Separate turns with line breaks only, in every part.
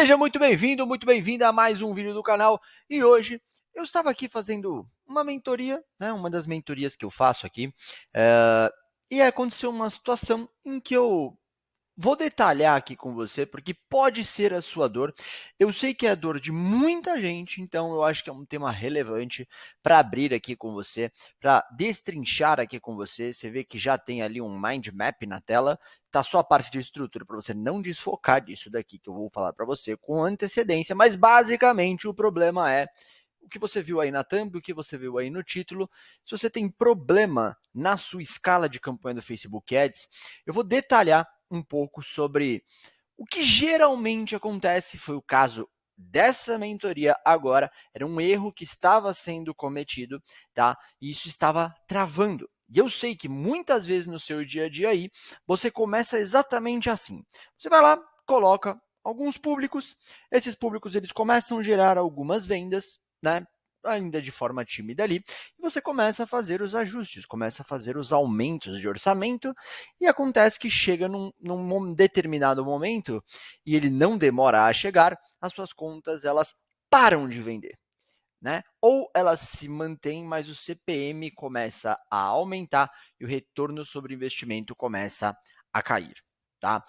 Seja muito bem-vindo, muito bem-vinda a mais um vídeo do canal. E hoje eu estava aqui fazendo uma mentoria, né, uma das mentorias que eu faço aqui, e aconteceu uma situação em que eu vou detalhar aqui com você, porque pode ser a sua dor. Eu sei que é a dor de muita gente, então eu acho que é um tema relevante para abrir aqui com você, para destrinchar aqui com você. Você vê que já tem ali um mind map na tela, tá só a parte de estrutura para você não desfocar disso daqui que eu vou falar para você com antecedência, mas basicamente o problema é o que você viu aí na thumb, o que você viu aí no título. Se você tem problema na sua escala de campanha do Facebook Ads, eu vou detalhar um pouco sobre o que geralmente acontece. Foi o caso dessa mentoria agora, era um erro que estava sendo cometido, tá? E isso estava travando. E eu sei que muitas vezes no seu dia a dia aí, você começa exatamente assim. Você vai lá, coloca alguns públicos, esses públicos eles começam a gerar algumas vendas, né? Ainda de forma tímida ali, e você começa a fazer os ajustes, começa a fazer os aumentos de orçamento, e acontece que chega num determinado momento, e ele não demora a chegar, as suas contas elas param de vender, né? Ou elas se mantêm, mas o CPM começa a aumentar e o retorno sobre investimento começa a cair, tá?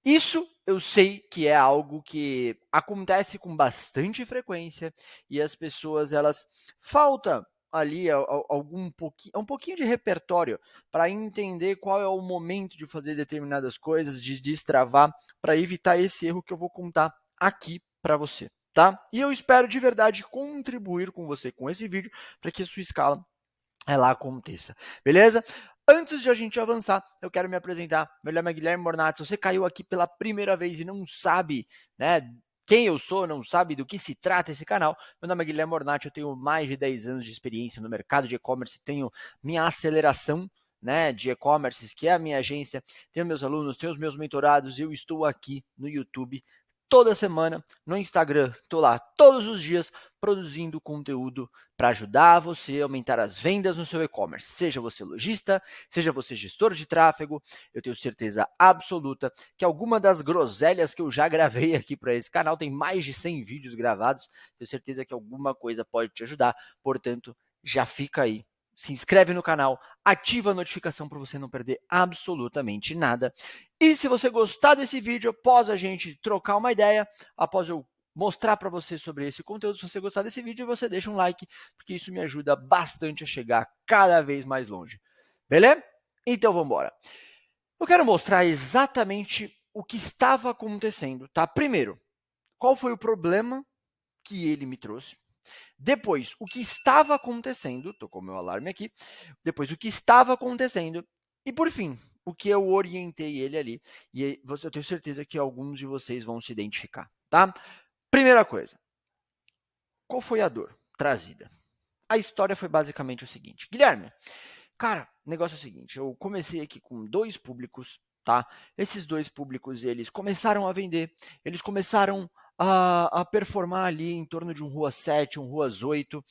Isso eu sei que é algo que acontece com bastante frequência e as pessoas elas falta ali um pouquinho de repertório para entender qual é o momento de fazer determinadas coisas, de destravar, para evitar esse erro que eu vou contar aqui para você, tá? E eu espero de verdade contribuir com você com esse vídeo para que a sua escala ela aconteça, beleza? Antes de a gente avançar, eu quero me apresentar. Meu nome é Guilherme Mornati. Se você caiu aqui pela primeira vez e não sabe, né, quem eu sou, não sabe do que se trata esse canal, meu nome é Guilherme Mornati, eu tenho mais de 10 anos de experiência no mercado de e-commerce, tenho minha aceleração, né, de e-commerce, que é a minha agência, tenho meus alunos, tenho os meus mentorados, eu estou aqui no YouTube toda semana, no Instagram, estou lá todos os dias produzindo conteúdo para ajudar você a aumentar as vendas no seu e-commerce. Seja você lojista, seja você gestor de tráfego, eu tenho certeza absoluta que alguma das groselhas que eu já gravei aqui para esse canal, tem mais de 100 vídeos gravados, tenho certeza que alguma coisa pode te ajudar, portanto, já fica aí. Se inscreve no canal, ativa a notificação para você não perder absolutamente nada. E se você gostar desse vídeo, após a gente trocar uma ideia, após eu mostrar para você sobre esse conteúdo, se você gostar desse vídeo, você deixa um like, porque isso me ajuda bastante a chegar cada vez mais longe. Beleza? Então vamos embora. Eu quero mostrar exatamente o que estava acontecendo, tá? Primeiro, qual foi o problema que ele me trouxe? Depois, o que estava acontecendo, tocou meu alarme aqui. Depois, o que estava acontecendo. E por fim, o que eu orientei ele ali. E eu tenho certeza que alguns de vocês vão se identificar, tá? Primeira coisa, qual foi a dor trazida? A história foi basicamente o seguinte. Guilherme, cara, o negócio é o seguinte, eu comecei aqui com 2 públicos, tá? Esses 2 públicos, eles começaram a vender, eles começaram a performar ali em torno de um Ruas 7, um Ruas 8,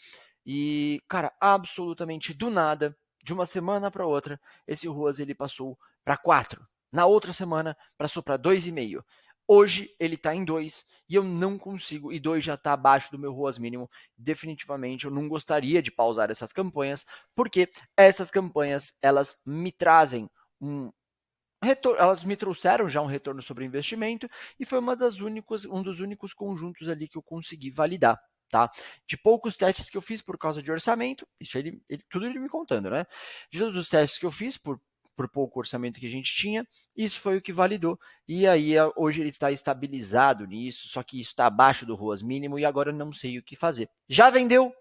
e, cara, absolutamente do nada, de uma semana para outra, esse Ruas ele passou para 4. Na outra semana, passou para 2,5. Hoje ele está em 2 e eu não consigo, e 2 já está abaixo do meu ROAS mínimo. Definitivamente eu não gostaria de pausar essas campanhas, porque essas campanhas elas me trazem elas me trouxeram já um retorno sobre investimento e foi um dos únicos conjuntos ali que eu consegui validar. Tá? De poucos testes que eu fiz por causa de orçamento, isso tudo ele me contando, né? De todos os testes que eu fiz por pouco orçamento que a gente tinha, isso foi o que validou. E aí hoje ele está estabilizado nisso, só que isso está abaixo do ROAS mínimo e agora eu não sei o que fazer. Já vendeu,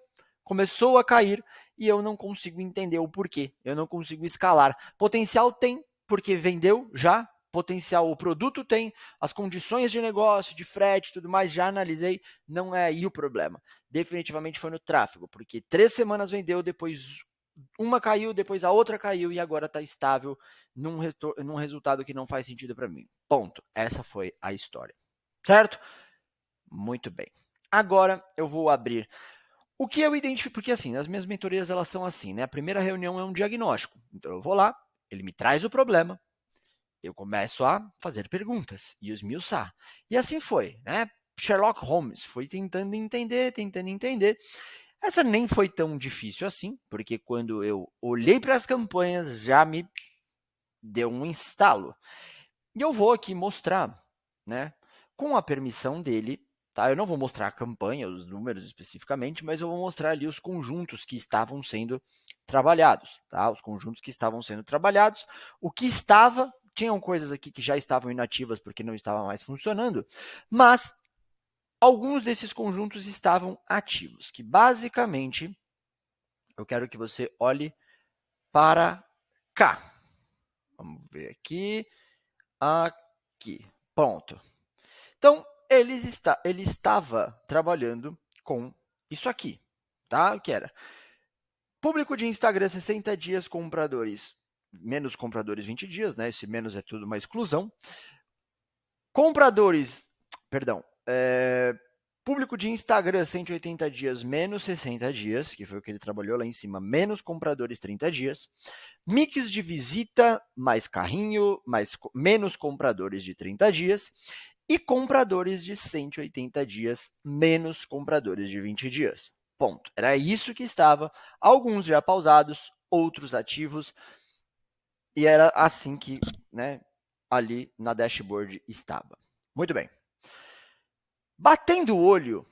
começou a cair e eu não consigo entender o porquê. Eu não consigo escalar. Potencial tem, porque vendeu já. Potencial o produto tem, as condições de negócio, de frete, tudo mais, já analisei, não é aí o problema. Definitivamente foi no tráfego, porque 3 semanas vendeu, depois uma caiu, depois a outra caiu e agora está estável num resultado que não faz sentido para mim. Ponto. Essa foi a história. Certo? Muito bem. Agora eu vou abrir o que eu identifico, porque assim, as minhas mentorias elas são assim, né? A primeira reunião é um diagnóstico. Então eu vou lá, ele me traz o problema, eu começo a fazer perguntas e esmiuçar. E assim foi, né? Sherlock Holmes, foi tentando entender. Essa nem foi tão difícil assim, porque quando eu olhei para as campanhas já me deu um instalo. E eu vou aqui mostrar, né, com a permissão dele, tá? Eu não vou mostrar a campanha, os números especificamente, mas eu vou mostrar ali os conjuntos que estavam sendo trabalhados, tá? Os conjuntos que estavam sendo trabalhados, o que estava, tinham coisas aqui que já estavam inativas porque não estavam mais funcionando, mas alguns desses conjuntos estavam ativos, que basicamente eu quero que você olhe para cá. Vamos ver aqui, aqui, pronto. Então, ele estava trabalhando com isso aqui, tá? O que era? Público de Instagram 60 dias, compradores, menos compradores 20 dias, né? Esse menos é tudo uma exclusão. Compradores, perdão, público de Instagram 180 dias menos 60 dias, que foi o que ele trabalhou lá em cima, menos compradores 30 dias. Mix de visita, mais carrinho, menos compradores de 30 dias. E compradores de 180 dias, menos compradores de 20 dias. Ponto. Era isso que estava, alguns já pausados, outros ativos, e era assim que, né, ali na dashboard estava. Muito bem. Batendo o olho,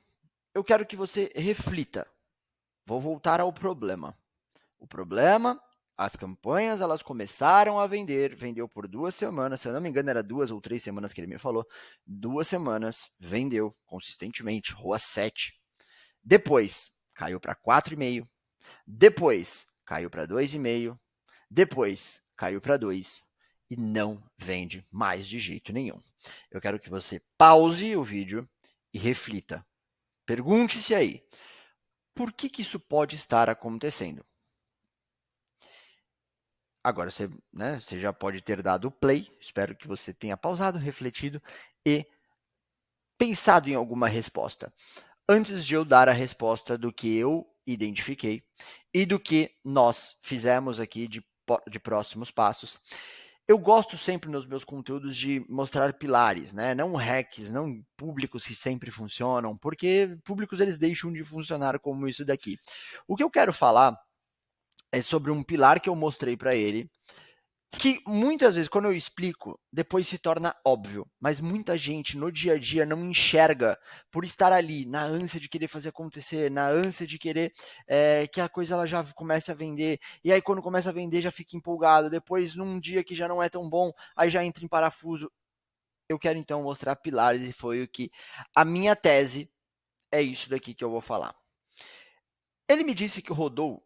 eu quero que você reflita. Vou voltar ao problema. O problema, as campanhas, elas começaram a vender, vendeu por 2 semanas, se eu não me engano era 2 ou 3 semanas que ele me falou, 2 semanas, vendeu consistentemente, rua 7. Depois, caiu para 4,5, depois, caiu para 2,5, depois, caiu para 2 e não vende mais de jeito nenhum. Eu quero que você pause o vídeo e reflita. Pergunte-se aí, por que isso pode estar acontecendo? Agora você, né, você já pode ter dado play, espero que você tenha pausado, refletido e pensado em alguma resposta. Antes de eu dar a resposta do que eu identifiquei e do que nós fizemos aqui de próximos passos, eu gosto sempre nos meus conteúdos de mostrar pilares, né? Não hacks, não públicos que sempre funcionam, porque públicos eles deixam de funcionar como isso daqui. O que eu quero falar é sobre um pilar que eu mostrei para ele, que muitas vezes, quando eu explico, depois se torna óbvio, mas muita gente no dia a dia não enxerga por estar ali, na ânsia de querer fazer acontecer, na ânsia de querer que a coisa ela já comece a vender, e aí quando começa a vender já fica empolgado, depois num dia que já não é tão bom, aí já entra em parafuso. Eu quero então mostrar pilares e foi o que a minha tese é isso daqui que eu vou falar. Ele me disse que rodou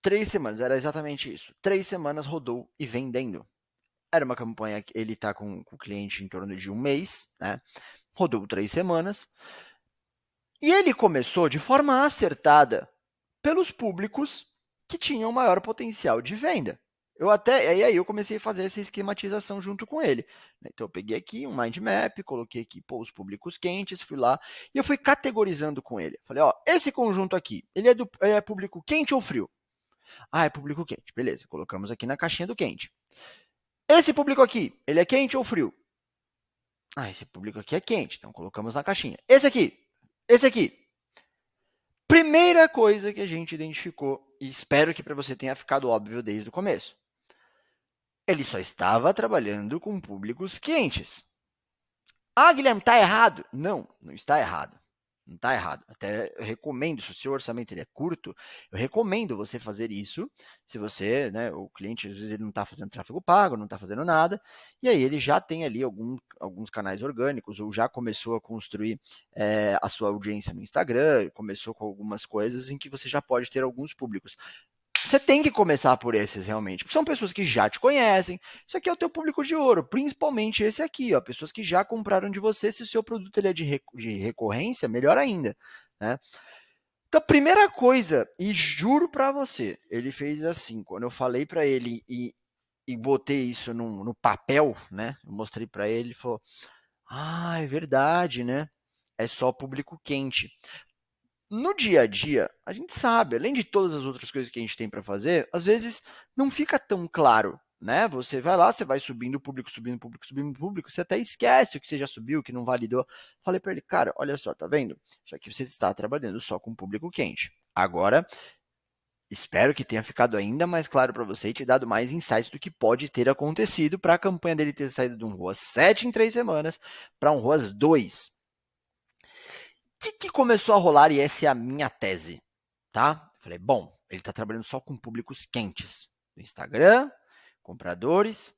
3 semanas, era exatamente isso. 3 semanas rodou e vendendo. Era uma campanha que ele está com o cliente em torno de 1 mês, né? Rodou 3 semanas. E ele começou de forma acertada pelos públicos que tinham maior potencial de venda. E aí eu comecei a fazer essa esquematização junto com ele. Então eu peguei aqui um mind map, coloquei aqui os públicos quentes, fui lá e eu fui categorizando com ele. Falei, ó, esse conjunto aqui, ele é público quente ou frio? Ah, é público quente. Beleza, colocamos aqui na caixinha do quente. Esse público aqui, ele é quente ou frio? Ah, esse público aqui é quente, então colocamos na caixinha. Esse aqui. Primeira coisa que a gente identificou, e espero que para você tenha ficado óbvio desde o começo. Ele só estava trabalhando com públicos quentes. Ah, Guilherme, está errado? Não, não está errado. Não está errado. Até eu recomendo, se o seu orçamento ele é curto, eu recomendo você fazer isso. Se você, né, o cliente às vezes ele não está fazendo tráfego pago, não está fazendo nada, e aí ele já tem ali alguns canais orgânicos, ou já começou a construir a sua audiência no Instagram, começou com algumas coisas em que você já pode ter alguns públicos. Você tem que começar por esses realmente, porque são pessoas que já te conhecem. Isso aqui é o teu público de ouro, principalmente esse aqui, ó, pessoas que já compraram de você. Se o seu produto ele é de recorrência, melhor ainda, né? Então, primeira coisa, e juro para você, ele fez assim, quando eu falei para ele e botei isso no papel, né? Eu mostrei para ele, ele falou: "Ah, é verdade, né? É só público quente." No dia a dia, a gente sabe, além de todas as outras coisas que a gente tem para fazer, às vezes não fica tão claro, né? Você vai lá, você vai subindo o público, você até esquece o que você já subiu, o que não validou. Falei para ele, cara, olha só, tá vendo? Isso aqui você está trabalhando só com público quente. Agora, espero que tenha ficado ainda mais claro para você e te dado mais insights do que pode ter acontecido para a campanha dele ter saído de um ROAS 7 em 3 semanas para um ROAS 2. O que começou a rolar e essa é a minha tese, tá? Falei, bom, ele está trabalhando só com públicos quentes. No Instagram, compradores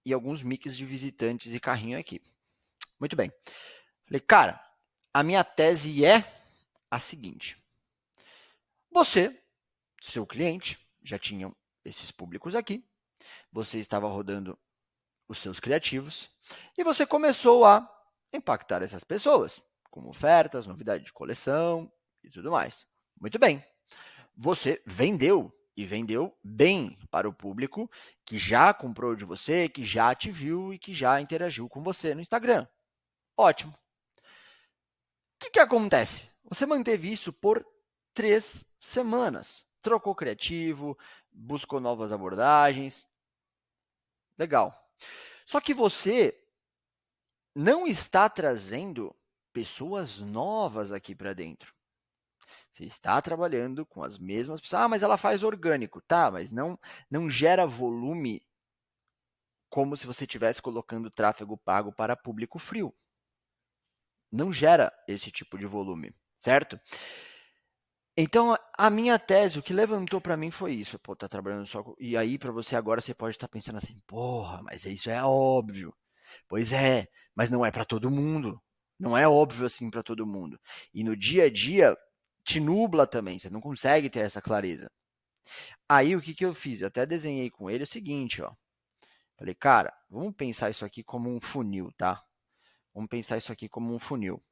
e alguns mix de visitantes e carrinho aqui. Muito bem. Falei, cara, a minha tese é a seguinte. Você, seu cliente, já tinham esses públicos aqui. Você estava rodando os seus criativos e você começou a impactar essas pessoas com ofertas, novidade de coleção e tudo mais. Muito bem. Você vendeu e vendeu bem para o público que já comprou de você, que já te viu e que já interagiu com você no Instagram. Ótimo. O que acontece? Você manteve isso por 3 semanas. Trocou criativo, buscou novas abordagens. Legal. Só que você não está trazendo pessoas novas aqui para dentro. Você está trabalhando com as mesmas pessoas. Ah, mas ela faz orgânico. Tá, mas não gera volume como se você estivesse colocando tráfego pago para público frio. Não gera esse tipo de volume, certo? Então, a minha tese, o que levantou para mim foi isso. Pô, tá trabalhando só com... E aí, para você agora, você pode estar pensando assim, porra, mas isso é óbvio. Pois é, mas não é para todo mundo. Não é óbvio assim para todo mundo. E no dia a dia, te nubla também, você não consegue ter essa clareza. Aí, o que eu fiz? Eu até desenhei com ele o seguinte, ó. Falei, cara, vamos pensar isso aqui como um funil, tá? Vamos pensar isso aqui como um funil.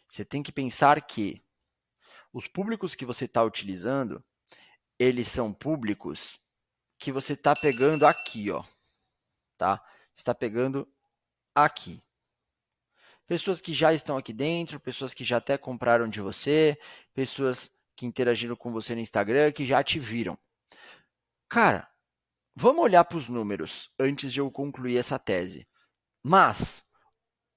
Você tem que pensar que os públicos que você está utilizando, eles são públicos que você está pegando aqui, ó, tá? Está pegando aqui. Pessoas que já estão aqui dentro, pessoas que já até compraram de você, pessoas que interagiram com você no Instagram, que já te viram. Cara, vamos olhar para os números antes de eu concluir essa tese. Mas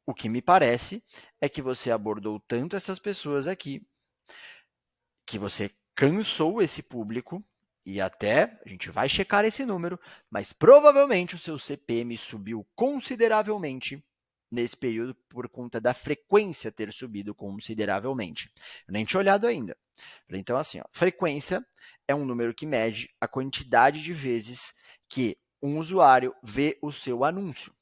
o que me parece é que você abordou tanto essas pessoas aqui, que você cansou esse público, e até a gente vai checar esse número, mas provavelmente o seu CPM subiu consideravelmente nesse período por conta da frequência ter subido consideravelmente. Eu nem tinha olhado ainda. Então, assim, ó, frequência é um número que mede a quantidade de vezes que um usuário vê o seu anúncio.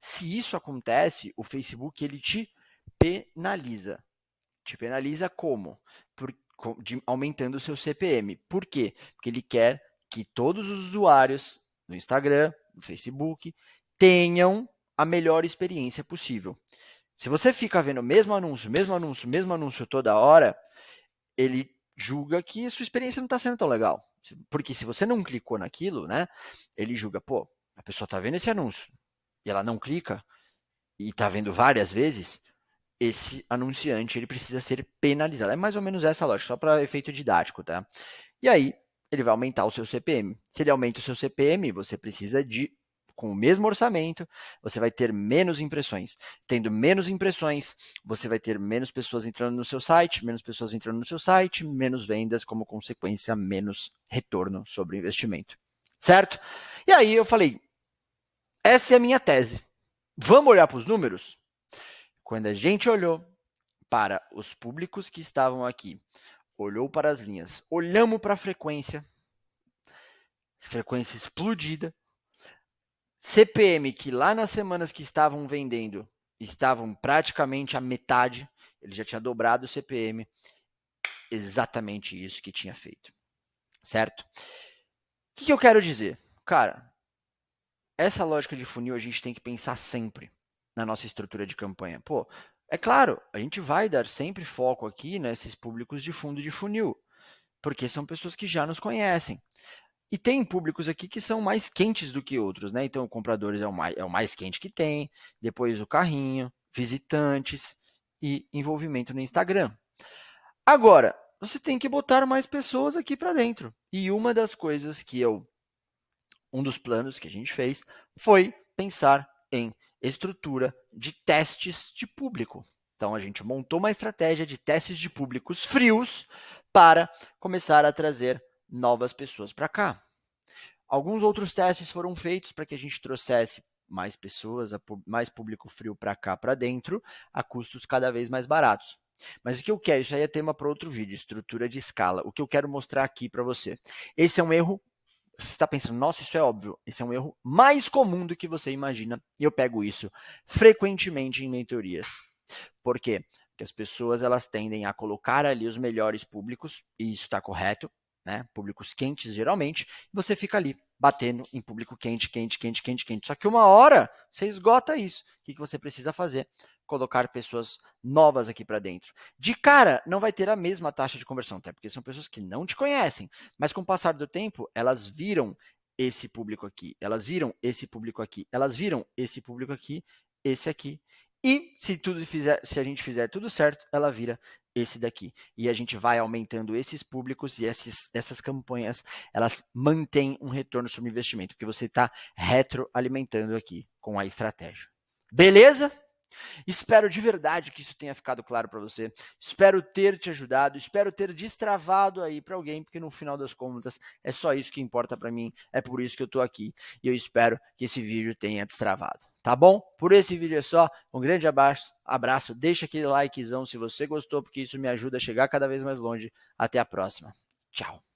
Se isso acontece, o Facebook ele te penaliza. Te penaliza como? Aumentando o seu CPM. Por quê? Porque ele quer que todos os usuários no Instagram, no Facebook, tenham a melhor experiência possível. Se você fica vendo o mesmo anúncio toda hora, ele julga que a sua experiência não está sendo tão legal. Porque se você não clicou naquilo, né, ele julga, pô, a pessoa está vendo esse anúncio e ela não clica e está vendo várias vezes, esse anunciante ele precisa ser penalizado. É mais ou menos essa lógica, só para efeito didático, tá? E aí, ele vai aumentar o seu CPM. Se ele aumenta o seu CPM, você precisa de, com o mesmo orçamento, você vai ter menos impressões. Tendo menos impressões, você vai ter menos pessoas entrando no seu site, menos vendas, como consequência, menos retorno sobre o investimento. Certo? E aí eu falei, essa é a minha tese. Vamos olhar para os números? Quando a gente olhou para os públicos que estavam aqui, olhou para as linhas, olhamos para a frequência explodida, CPM que lá nas semanas que estavam vendendo estavam praticamente a metade, ele já tinha dobrado o CPM, exatamente isso que tinha feito, certo? O que eu quero dizer? Cara, essa lógica de funil a gente tem que pensar sempre na nossa estrutura de campanha. Pô, é claro, a gente vai dar sempre foco aqui nesses públicos de fundo de funil, porque são pessoas que já nos conhecem. E tem públicos aqui que são mais quentes do que outros, né? Então, compradores é o mais quente que tem, depois o carrinho, visitantes e envolvimento no Instagram. Agora, você tem que botar mais pessoas aqui para dentro. E uma das coisas que eu um dos planos que a gente fez foi pensar em estrutura de testes de público. Então, a gente montou uma estratégia de testes de públicos frios para começar a trazer novas pessoas para cá. Alguns outros testes foram feitos para que a gente trouxesse mais pessoas, mais público frio para cá, para dentro, a custos cada vez mais baratos. Mas o que eu quero, isso aí é tema para outro vídeo, estrutura de escala. O que eu quero mostrar aqui para você. Esse é um erro, você está pensando, nossa, isso é óbvio. Esse é um erro mais comum do que você imagina. E eu pego isso frequentemente em mentorias. Por quê? Porque as pessoas elas tendem a colocar ali os melhores públicos, e isso está correto, né? Públicos quentes geralmente, e você fica ali batendo em público quente, quente, quente, quente, quente. Só que uma hora você esgota isso. O que você precisa fazer? Colocar pessoas novas aqui para dentro. De cara, não vai ter a mesma taxa de conversão, até porque são pessoas que não te conhecem, mas com o passar do tempo, elas viram esse público aqui, elas viram esse público aqui, elas viram esse público aqui, esse aqui. E se a gente fizer tudo certo, ela vira esse daqui. E a gente vai aumentando esses públicos e essas campanhas, elas mantêm um retorno sobre investimento, porque você está retroalimentando aqui com a estratégia. Beleza? Espero de verdade que isso tenha ficado claro para você. Espero ter te ajudado, espero ter destravado aí para alguém, porque no final das contas é só isso que importa para mim, é por isso que eu estou aqui e eu espero que esse vídeo tenha destravado. Tá bom? Por esse vídeo é só. Um grande abraço, deixa aquele likezão se você gostou, porque isso me ajuda a chegar cada vez mais longe. Até a próxima. Tchau.